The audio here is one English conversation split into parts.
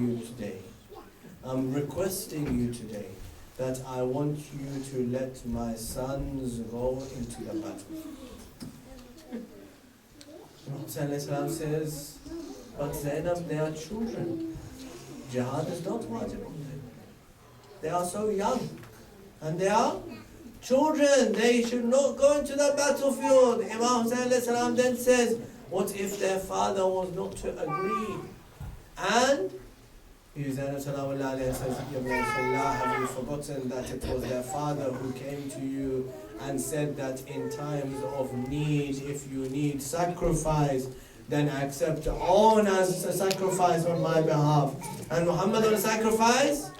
you today. I'm requesting you today that I want you to let my sons go into the battle. Prophet says, but Zainab, they are children. Jihad is not wajib on them. They are so young. And they are children. They should not go into the battlefield. Imam Hussain then says, what if their father was not to agree? And Zainab says, have you forgotten that it was their father who came to you and said that in times of need, if you need sacrifice, then accept on as a sacrifice on my behalf. And Muhammad will sacrifice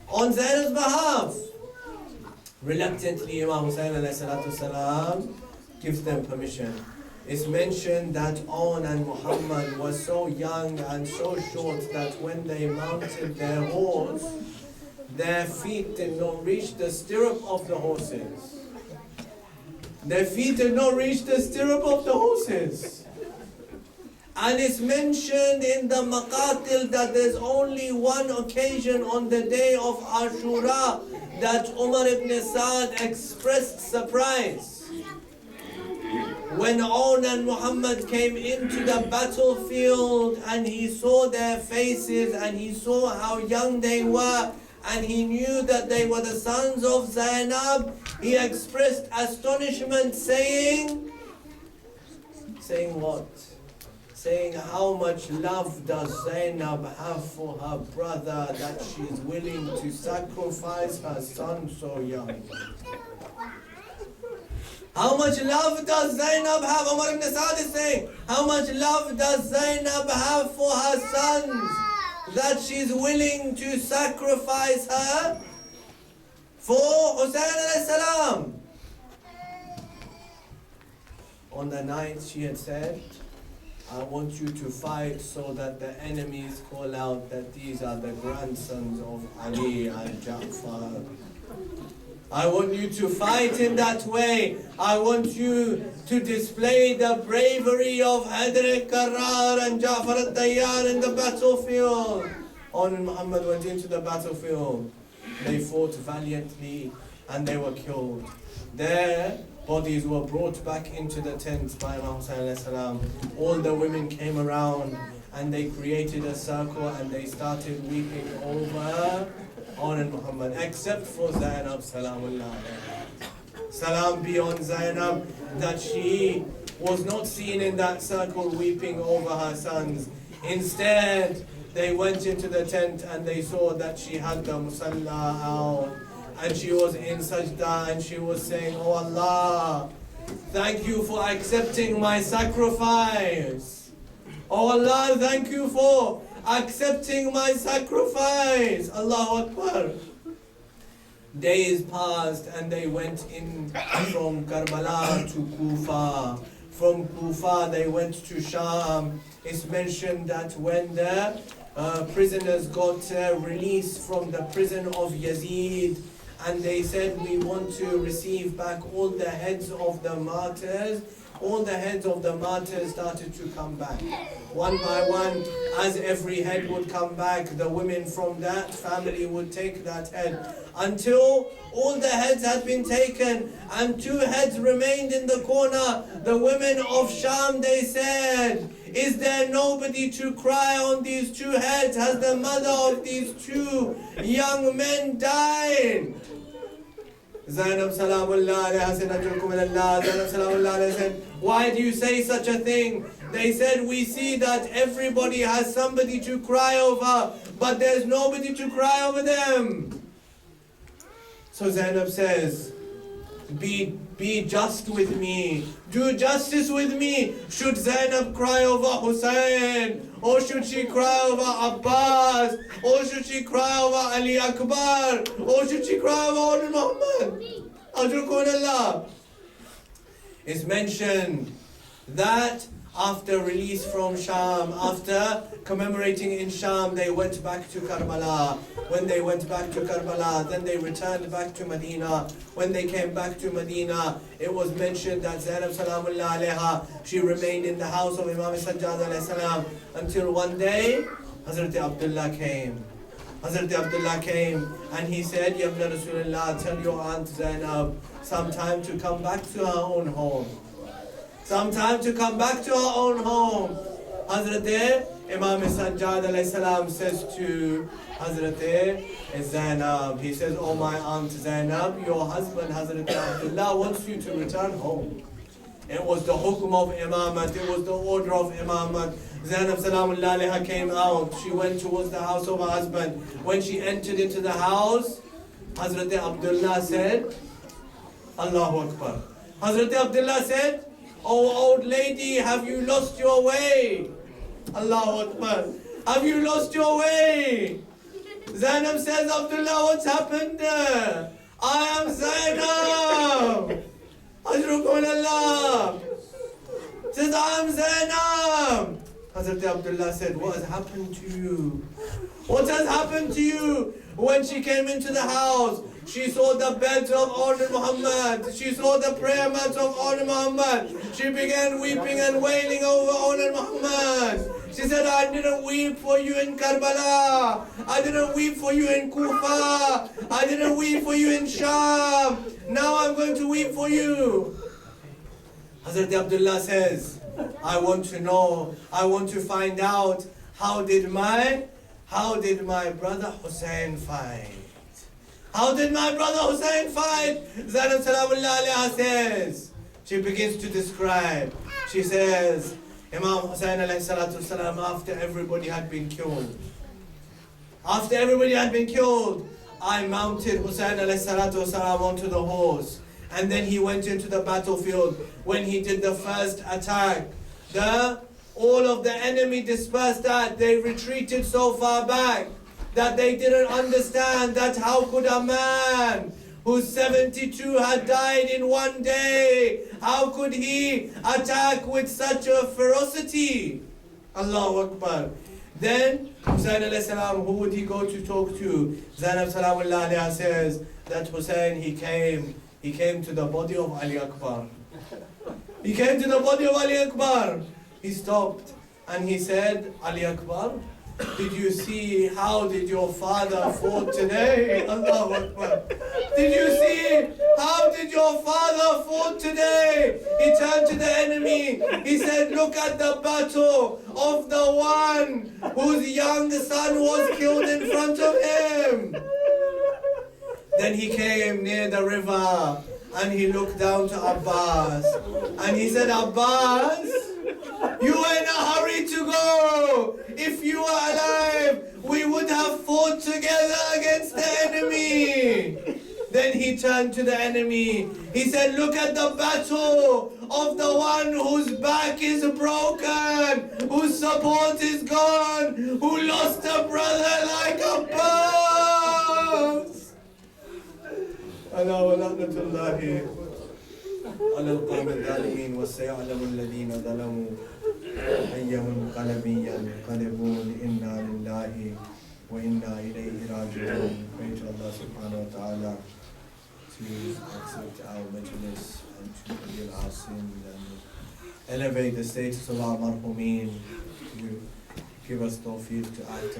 on Zainab's behalf. Reluctantly, Imam Hussain gives them permission. It's mentioned that On and Muhammad were so young and so short that when they mounted their horse, their feet did not reach the stirrup of the horses. Their feet did not reach the stirrup of the horses. And it's mentioned in the Maqatil that there's only one occasion on the day of Ashura that Umar ibn Sa'd expressed surprise. When On and Muhammad came into the battlefield and he saw their faces and he saw how young they were and he knew that they were the sons of Zainab, he expressed astonishment saying what? Saying how much love does Zainab have for her brother that she is willing to sacrifice her son so young. How much love does Zainab have? Umar ibn Sa'd is saying, how much love does Zainab have for her sons that she's willing to sacrifice her for Hussain alayhi salam? On the night she had said, I want you to fight so that the enemies call out that these are the grandsons of Ali and Ja'far. I want you to fight in that way. I want you to display the bravery of Hadr al-Karrar and Ja'far al-Tayyar in the battlefield. On and Muhammad went into the battlefield. They fought valiantly and they were killed. Their bodies were brought back into the tents by Imam Hussain. All the women came around and they created a circle and they started weeping over On and Muhammad, except for Zainab, salamullah. Salam be on Zainab, that she was not seen in that circle weeping over her sons. Instead, they went into the tent and they saw that she had the musalla out and she was in sajda and she was saying, oh Allah, thank you for accepting my sacrifice. Oh Allah, thank you for accepting my sacrifice. Allahu Akbar. Days passed and they went in from Karbala to Kufa. From Kufa they went to Sham. It's mentioned that when the prisoners got released from the prison of Yazid and they said, we want to receive back all the heads of the martyrs, all the heads of the martyrs started to come back. One by one, as every head would come back, the women from that family would take that head. Until all the heads had been taken and 2 heads remained in the corner. The women of Sham, they said, is there nobody to cry on these 2 heads? Has the mother of these 2 young men died? Zainab salamullah alayha Zainab salamullah said, why do you say such a thing? They said, we see that everybody has somebody to cry over, but there's nobody to cry over them. So Zainab says, be just with me. Do justice with me. Should Zainab cry over Hussein? Or should she cry over Abbas? Or should she cry over Ali Akbar? Or should she cry over Muhammad? Allah. It's mentioned that after release from Sham, after commemorating in Sham, they went back to Karbala. When they went back to Karbala, then they returned back to Medina. When they came back to Medina, it was mentioned that Zainab salamullah alayha, she remained in the house of Imam Sajjad alayhi salam until one day Hazrat Abdullah came. Hazrat Abdullah came and he said, Ya Ibn Rasulullah, tell your aunt Zainab sometime to come back to her own home. Sometime to come back to her own home. Hazrat Imam Sajjad alayhi salam says to Hazrat Zainab, he says, oh my aunt Zainab, your husband Hazrat Abdullah wants you to return home. It was the hukm of imamat, it was the order of imamat. Zainab Salamullah alayha came out, she went towards the house of her husband. When she entered into the house, Hazrat Abdullah said, Allahu Akbar. Hazrat Abdullah said, oh old lady, have you lost your way? Allahu Akbar. Have you lost your way? Zainab says, Abdullah, what's happened? I am Zainab. Ajrukum Allah. Says, I am Zainab. Hazrat Abdullah said, what has happened to you? What has happened to you? When she came into the house, she saw the beds of Honored Muhammad. She saw the prayer mats of Honored Muhammad. She began weeping and wailing over Honored Muhammad. She said, I didn't weep for you in Karbala. I didn't weep for you in Kufa. I didn't weep for you in Sham. Now I'm going to weep for you. Hazrat Abdullah says, I want to know, I want to find out, how did my brother Hussein fight? How did my brother Hussein fight? Zainab Salamullah alayha says, she begins to describe. She says, Imam Hussein alayhi salatu salam, after everybody had been killed, I mounted Hussein alayhi salatu salam onto the horse. And then he went into the battlefield. When he did the first attack, all of the enemy dispersed that. They retreated so far back that they didn't understand that how could a man whose 72 had died in one day, how could he attack with such a ferocity? Allahu Akbar. Then Hussein alayhi salam, who would he go to talk to? Zainab Salamullah alayha says that Hussein, he came to the body of Ali Akbar. He came to the body of Ali Akbar. He stopped and he said, Ali Akbar, did you see how did your father fought today? Allahu Akbar. Did you see how did your father fought today? He turned to the enemy. He said, look at the battle of the one whose young son was killed in front of him. Then he came near the river and he looked down to Abbas and he said, Abbas, you were in a hurry to go. If you were alive, we would have fought together against the enemy. Then he turned to the enemy. He said, look at the battle of the one whose back is broken, whose support is gone, who lost a brother like Abbas. ألا ولعنة الله على القوم الظالمين وسيعلم الذين ظلموا أي منقلب ينقلبون إنا لله وإنا إليه راجعون. Pray to Allah subhanahu wa ta'ala to accept our majlis and to forgive our sins and elevate the status of our marhumin, to give us tawfiq to act